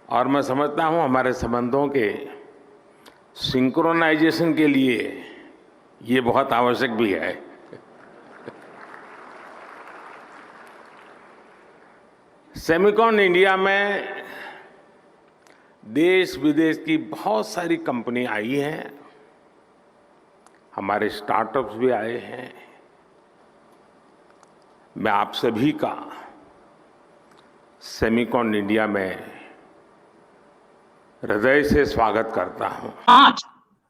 और मैं समझता हूं हमारे संबंधों के सिंक्रोनाइजेशन के लिए ये बहुत आवश्यक भी है। सेमिकॉन इंडिया में देश विदेश की बहुत सारी कंपनी आई हैं, हमारे स्टार्टअप्स भी आए हैं। मैं आप सभी का सेमिकॉन इंडिया में हृदय से स्वागत करता हूं। आज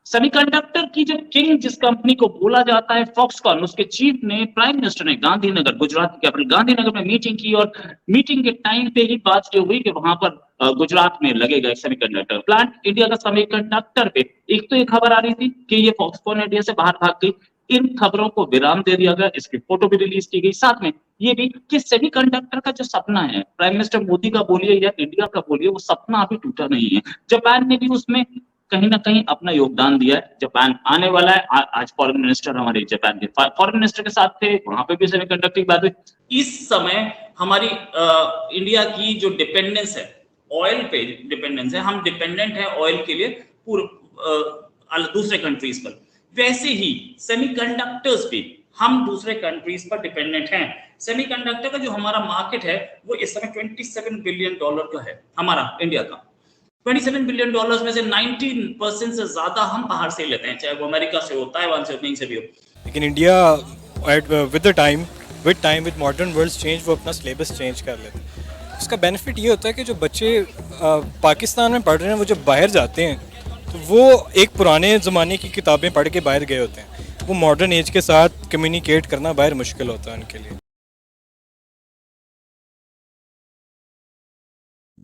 सेमीकंडक्टर की जो किंग जिस कंपनी को बोला जाता है फॉक्सकॉन, उसके चीफ ने प्राइम मिनिस्टर ने गांधीनगर, गुजरात की कैपिटल गांधीनगर में मीटिंग की और मीटिंग के टाइम पे ही बात जो हुई कि वहां पर गुजरात में लगेगा एक सेमीकंडक्टर प्लांट। इंडिया का सेमीकंडक्टर पे एक तो ये खबर आ रही थी कि ये फॉक्सकॉन इंडिया से बाहर भाग गई। इन खबरों को विराम दे दिया गया, इसकी फोटो भी रिलीज की गई। साथ में ये भी कि सेमीकंडक्टर का जो सपना है, प्राइम मिनिस्टर मोदी का बोलिए या इंडिया का बोलिए, वो सपना अभी टूटा नहीं है। जापान ने भी उसमें कहीं ना कहीं अपना योगदान दिया है। जापान आने वाला है। आज फॉरेन मिनिस्टर हमारे जापान के फॉरेन मिनिस्टर के साथ थे, वहां पे भी सेमीकंडक्टर की बात हुई। इस समय हमारी इंडिया की जो डिपेंडेंस है, ऑयल पे डिपेंडेंस है, हम डिपेंडेंट है ऑयल के लिए दूसरे कंट्रीज पर। वैसे ही सेमीकंडक्टर्स भी हम दूसरे कंट्रीज पर डिपेंडेंट हैं। सेमीकंडक्टर का जो हमारा मार्केट है वो इस समय $27 बिलियन का है, हमारा इंडिया का। $27 बिलियन में से 19% से ज्यादा हम बाहर से लेते हैं, चाहे वो अमेरिका से हो, ताइवान से हो, कहीं से भी हो। लेकिन India with time with modern world change वो अपना सिलेबस चेंज कर लेते हैं। उसका बेनिफिट ये होता है कि जो बच्चे पाकिस्तान में पढ़ रहे हैं वो जब बाहर जाते हैं तो वो एक पुराने ज़माने की किताबें पढ़ के बाहर गए होते हैं। वो मॉडर्न एज के साथ कम्युनिकेट करना बाहर मुश्किल होता है उनके लिए।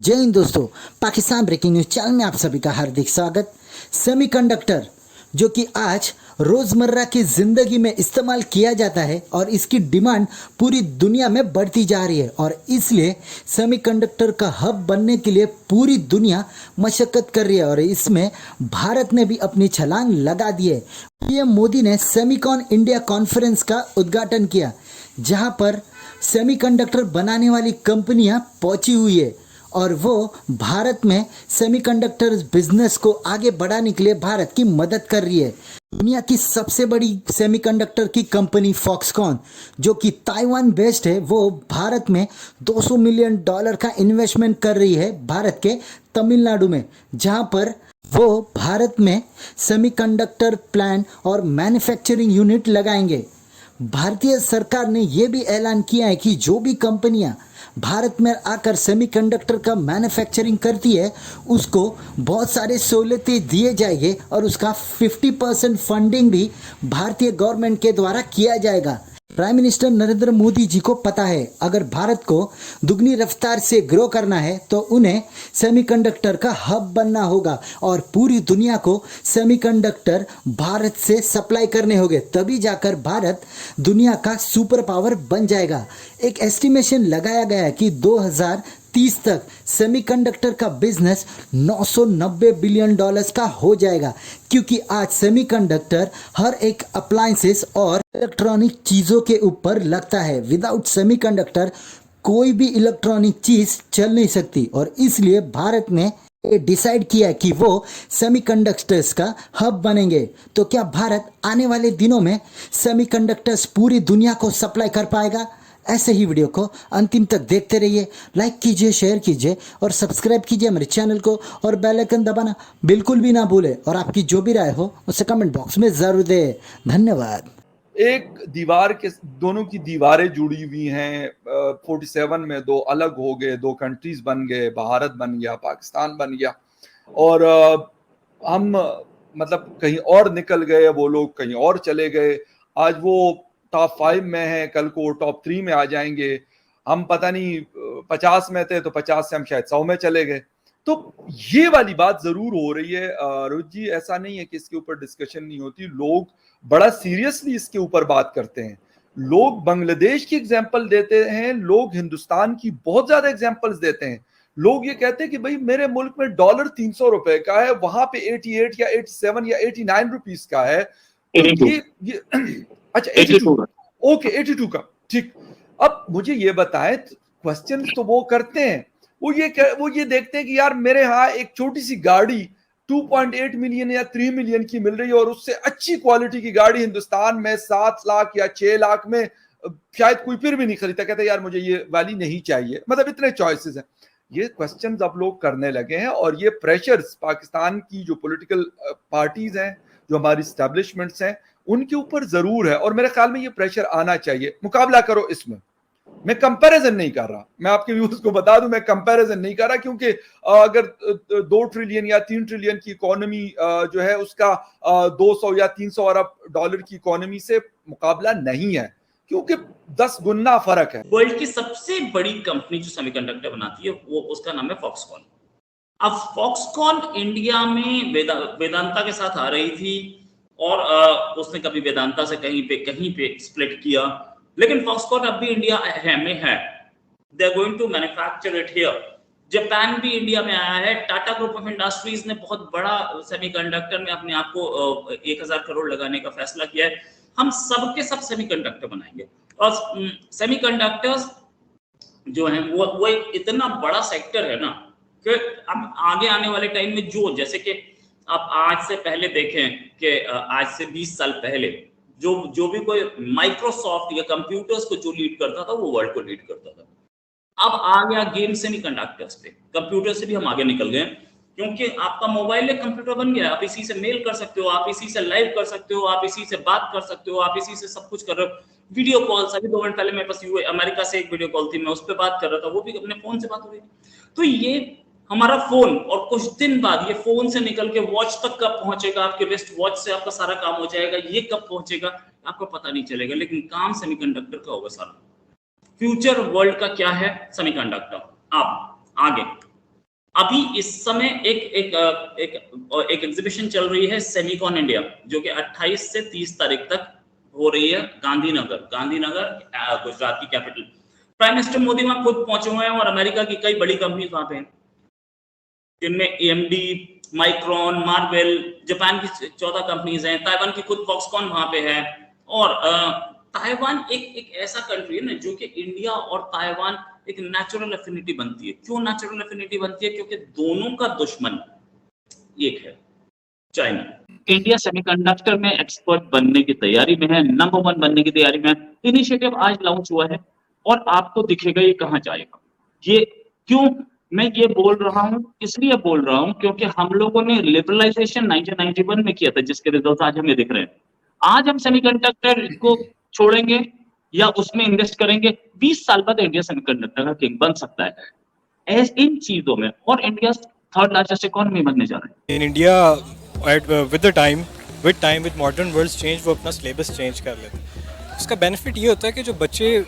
जय हिंद दोस्तों, पाकिस्तान ब्रेकिंग न्यूज चैनल में आप सभी का हार्दिक स्वागत। सेमीकंडक्टर जो कि आज रोजमर्रा की जिंदगी में इस्तेमाल किया जाता है और इसकी डिमांड पूरी दुनिया में बढ़ती जा रही है और इसलिए सेमीकंडक्टर का हब बनने के लिए पूरी दुनिया मशक्कत कर रही है और इसमें भारत ने भी अपनी छलांग लगा दी है। पीएम मोदी ने सेमीकॉन इंडिया कॉन्फ्रेंस का उद्घाटन किया, जहां पर सेमीकंडक्टर बनाने वाली कंपनियां पहुंची हुई है और वो भारत में सेमीकंडक्टर बिजनेस को आगे बढ़ाने के लिए भारत की मदद कर रही है। दुनिया की सबसे बड़ी सेमीकंडक्टर की कंपनी फॉक्सकॉन जो कि ताइवान बेस्ड है, वो भारत में $200 मिलियन का इन्वेस्टमेंट कर रही है भारत के तमिलनाडु में, जहां पर वो भारत में सेमीकंडक्टर प्लांट और मैन्युफैक्चरिंग यूनिट लगाएंगे। भारतीय सरकार ने यह भी ऐलान किया है कि जो भी कंपनियां भारत में आकर सेमीकंडक्टर का मैन्युफैक्चरिंग करती है उसको बहुत सारे सहूलतें दिए जाएंगे और उसका 50% फंडिंग भी भारतीय गवर्नमेंट के द्वारा किया जाएगा। प्राइम मिनिस्टर नरेंद्र मोदी जी को पता है अगर भारत को दुगनी रफ्तार से ग्रो करना है तो उन्हें सेमीकंडक्टर का हब बनना होगा और पूरी दुनिया को सेमीकंडक्टर भारत से सप्लाई करने होंगे, तभी जाकर भारत दुनिया का सुपर पावर बन जाएगा। एक एस्टिमेशन लगाया गया है कि 2030 तक सेमीकंडक्टर का बिजनेस $990 बिलियन का हो जाएगा, क्योंकि आज सेमीकंडक्टर हर एक अप्लायंसेस और इलेक्ट्रॉनिक चीज़ों के ऊपर लगता है। विदाउट सेमीकंडक्टर कोई भी इलेक्ट्रॉनिक चीज़ चल नहीं सकती और इसलिए भारत ने डिसाइड किया कि वो सेमीकंडक्टर्स का हब बनेंगे। तो क्या भारत आने वाले दिनों में सेमीकंडक्टर्स पूरी दुनिया को सप्लाई कर पाएगा? ऐसे ही वीडियो को अंतिम तक देखते रहिए, लाइक कीजिए, शेयर कीजिए और सब्सक्राइब कीजिए मेरे चैनल को और बेल आइकन दबाना बिल्कुल भी ना भूलें और आपकी जो भी राय हो उसे कमेंट बॉक्स में ज़रूर दें। धन्यवाद। एक दीवार के दोनों की दीवारें जुड़ी हुई हैं। 47 में दो अलग हो गए, दो कंट्रीज बन गए, भारत बन गया, पाकिस्तान बन गया और हम मतलब कहीं और निकल गए, वो लोग कहीं और चले गए। आज वो टॉप 5 में है, कल को टॉप 3 में आ जाएंगे। हम पता नहीं 50 में थे तो 50 से हम शायद 100 में चले गए। तो ये वाली बात जरूर हो रही है रोहित जी। ऐसा नहीं है कि इसके ऊपर डिस्कशन नहीं होती, लोग बड़ा सीरियसली इसके ऊपर बात करते हैं। लोग बांग्लादेश की एग्जांपल देते हैं, लोग हिंदुस्तान की बहुत ज्यादा एग्जांपल्स देते हैं। लोग ये कहते हैं कि भाई मेरे मुल्क में डॉलर 300 रुपए का है, वहां पे 88 या 87 या 89 रुपीस का है। तो ये अच्छा 82, ओके 82 का, ठीक। अब मुझे ये बताएं, क्वेश्चन तो वो करते हैं, वो ये देखते हैं कि यार मेरे यहाँ एक छोटी सी गाड़ी 2.8 मिलियन या 3 मिलियन की मिल रही है और उससे अच्छी क्वालिटी की गाड़ी हिंदुस्तान में 7 लाख या 6 लाख में शायद कोई फिर भी नहीं खरीदता, कहता यार मुझे ये वाली नहीं चाहिए। मतलब इतने चॉइसेस हैं। ये क्वेश्चंस अब लोग करने लगे हैं और ये प्रेशर्स पाकिस्तान की जो पॉलिटिकल पार्टीज हैं, जो हमारी स्टैब्लिशमेंट्स हैं, उनके ऊपर जरूर है और मेरे ख्याल में ये प्रेशर आना चाहिए। मुकाबला करो इसमें। मैं कंपैरिजन नहीं कर रहा, मैं आपके व्यूअर्स को बता दूं, मैं कंपैरिजन नहीं कर रहा, क्योंकि अगर 2 ट्रिलियन या 3 ट्रिलियन की इकोनॉमी जो है उसका 200 या 300 अरब डॉलर की इकोनॉमी से मुकाबला नहीं है, क्योंकि 10 गुना फर्क है। वर्ल्ड की सबसे बड़ी कंपनी जो सेमीकंडक्टर बनाती है वो उसका नाम है फॉक्सकॉन। अब फॉक्सकॉन इंडिया में वेदांता के साथ आ रही थी और उसने कभी वेदांता से कहीं पे स्प्लिट किया, लेकिन फॉक्सकॉन अब भी इंडिया में है। They are going to manufacture it here. Japan भी इंडिया में आया है। टाटा ग्रुप ऑफ इंडस्ट्रीज ने बहुत बड़ा सेमीकंडक्टर में अपने आप को 1000 करोड़ लगाने का फैसला किया है। हम सबके सब सेमीकंडक्टर बनाएंगे और सेमीकंडक्टर्स जो है वो एक इतना बड़ा सेक्टर है ना कि अब आगे आने वाले टाइम में जैसे कि आप आज से पहले देखें कि आज से 20 साल पहले जो भी कोई माइक्रोसॉफ्ट या कंप्यूटर्स को जो लीड करता था वो वर्ल्ड को लीड करता था। अब आ गया गेम सेमीकंडक्टर्स पे। कंप्यूटर से भी हम आगे निकल गए क्योंकि आपका मोबाइल एक कंप्यूटर बन गया। आप इसी से मेल कर सकते हो, आप इसी से लाइव कर सकते हो, आप इसी से बात कर सकते हो, आप इसी से सब कुछ कर रहे हो। वीडियो कॉल्स, अभी 2 मिनट पहले मेरे पास अमेरिका से एक वीडियो कॉल थी, मैं उस पर बात कर रहा था, वो भी अपने फोन से बात हो रही थी। तो ये हमारा फोन, और कुछ दिन बाद ये फोन से निकल के वॉच तक कब पहुंचेगा, आपके रिस्ट वॉच से आपका सारा काम हो जाएगा, ये कब पहुंचेगा आपको पता नहीं चलेगा, लेकिन काम सेमीकंडक्टर का होगा सारा। फ्यूचर वर्ल्ड का क्या है? सेमीकंडक्टर। अब आगे अभी इस समय एक एग्जीबिशन चल रही है सेमीकॉन इंडिया, जो कि 28 से 30 तारीख तक हो रही है गांधीनगर गुजरात की कैपिटल। प्राइम मिनिस्टर मोदी वहां खुद पहुंचे हुए हैं और अमेरिका की कई बड़ी कंपनी वहां पे हैं, जिनमें AMD, माइक्रॉन, मार्वेल, जापान की 14 कंपनीज हैं, ताइवान की खुद फॉक्सकॉन वहां पे है। और ताइवान एक ऐसा कंट्री है ना जो कि इंडिया और ताइवान एक नेचुरल एफिनिटी बनती है। क्यों नेचुरल एफिनिटी बनती है? क्योंकि दोनों का दुश्मन एक है, चाइना। इंडिया सेमीकंडक्टर में एक्सपर्ट बनने की तैयारी में है, नंबर 1 बनने की तैयारी में है। इनिशिएटिव आज लॉन्च हुआ है और आपको दिखेगा ये कहां जाएगा। ये क्यों मैं ये बोल रहा हूं? इसलिए बोल रहा हूं क्योंकि हम लोगों ने लिबरलाइजेशन 1991 में किया था, जिसके रिजल्ट आज हमें दिख रहे हैं। आज हम सेमीकंडक्टर को छोड़ेंगे या उसमें इन्वेस्ट करेंगे, 20 साल बाद इंडिया सेमीकंडक्टर का किंग बन सकता है इन चीजों में, और इंडिया 3rd लार्जेस्ट इकोनॉमी बनने जा रहा है। In India with time with modern world change वो अपना सिलेबस चेंज कर लेते हैं। उसका बेनिफिट ये होता है कि जो बच्चे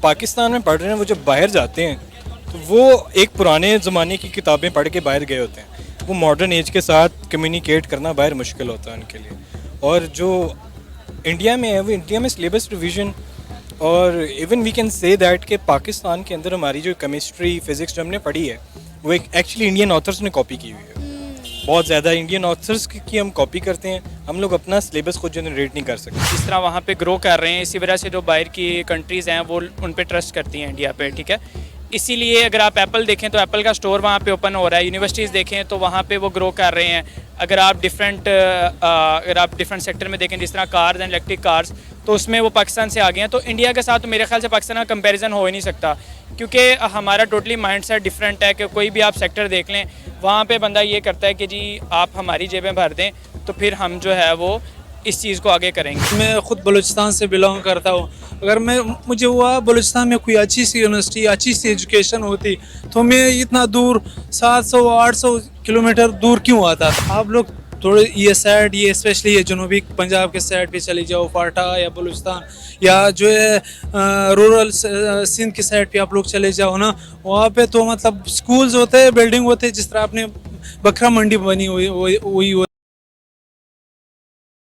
पाकिस्तान में पढ़ रहे हैं वो जब बाहर जाते हैं तो वो एक पुराने ज़माने की किताबें पढ़ के बाहर गए होते हैं। वो मॉडर्न एज के साथ कम्युनिकेट करना बाहर मुश्किल होता है उनके लिए। और जो इंडिया में है वो इंडिया में सिलेबस रिवीजन, और even we can say that कि पाकिस्तान के अंदर हमारी जो केमिस्ट्री फिज़िक्स जो हमने पढ़ी है वो एक एक्चुअली इंडियन ऑथर्स ने कॉपी की हुई है। बहुत ज़्यादा इंडियन ऑथर्स की हम कॉपी करते हैं, हम लोग अपना सिलेबस खुद जनरेट नहीं कर सकते। जिस तरह वहाँ पे ग्रो कर रहे हैं, इसी वजह से जो बाहर की कंट्रीज़ हैं वो उन पे ट्रस्ट करती हैं इंडिया पे, ठीक है। इसीलिए अगर आप एप्पल देखें तो एप्पल का स्टोर वहाँ पे ओपन हो रहा है, यूनिवर्सिटीज़ देखें तो वहाँ पे वो ग्रो कर रहे हैं। अगर आप डिफरेंट सेक्टर में देखें, जिस तरह कार्स एंड इलेक्ट्रिक कार्स, तो उसमें वो पाकिस्तान से आ गए हैं। तो इंडिया के साथ तो मेरे ख्याल से पाकिस्तान का कंपैरिजन हो ही नहीं सकता, क्योंकि हमारा टोटली माइंडसेट डिफरेंट है कि कोई भी आप सेक्टर देख लें, वहाँ पे बंदा ये करता है कि जी आप हमारी जेबें भर दें तो फिर हम जो है वो इस चीज़ को आगे करेंगे। मैं ख़ुद बलूचिस्तान से बिलोंग करता हूँ। अगर मुझे हुआ बलूचिस्तान में कोई अच्छी सी यूनिवर्सिटी, अच्छी सी एजुकेशन होती तो मैं इतना दूर 700-800 किलोमीटर दूर क्यों आता। आप लोग थोड़े ये साइड, ये स्पेशली ये जनूबी पंजाब के साइड पे चले जाओ, फाटा या बलूचिस्तान, या जो है रूरल सिंध की साइड पे आप लोग चले जाओ ना, वहाँ पे तो मतलब स्कूल्स होते हैं, बिल्डिंग होते हैं, जिस तरह आपने बकरा मंडी बनी हुई